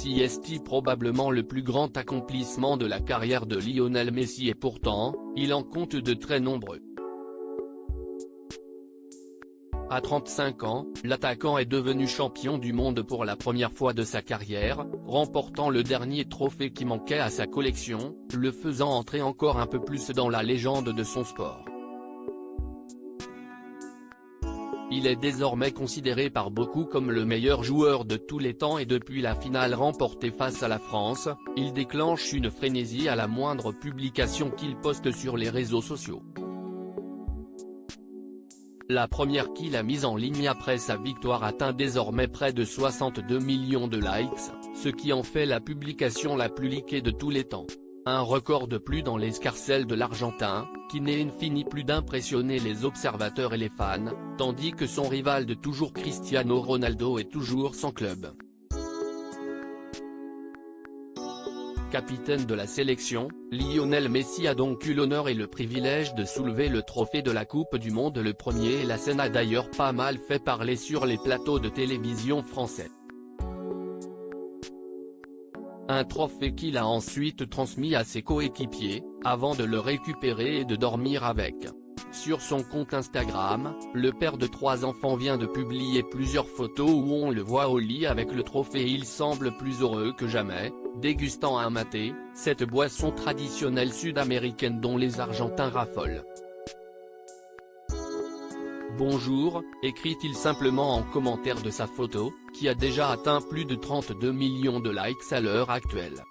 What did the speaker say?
Messi est probablement le plus grand accomplissement de la carrière de Lionel Messi et pourtant, il en compte de très nombreux. À 35 ans, l'attaquant est devenu champion du monde pour la première fois de sa carrière, remportant le dernier trophée qui manquait à sa collection, le faisant entrer encore un peu plus dans la légende de son sport. Il est désormais considéré par beaucoup comme le meilleur joueur de tous les temps et depuis la finale remportée face à la France, il déclenche une frénésie à la moindre publication qu'il poste sur les réseaux sociaux. La première qu'il a mise en ligne après sa victoire atteint désormais près de 62 millions de likes, ce qui en fait la publication la plus likée de tous les temps. Un record de plus dans l'escarcelle de l'Argentin, qui n'est fini plus d'impressionner les observateurs et les fans, tandis que son rival de toujours Cristiano Ronaldo est toujours sans club. Capitaine de la sélection, Lionel Messi a donc eu l'honneur et le privilège de soulever le trophée de la Coupe du Monde le premier et la scène a d'ailleurs pas mal fait parler sur les plateaux de télévision français. Un trophée qu'il a ensuite transmis à ses coéquipiers, avant de le récupérer et de dormir avec. Sur son compte Instagram, le père de 3 enfants vient de publier plusieurs photos où on le voit au lit avec le trophée et il semble plus heureux que jamais, dégustant un maté, cette boisson traditionnelle sud-américaine dont les Argentins raffolent. Bonjour, écrit-il simplement en commentaire de sa photo, qui a déjà atteint plus de 32 millions de likes à l'heure actuelle.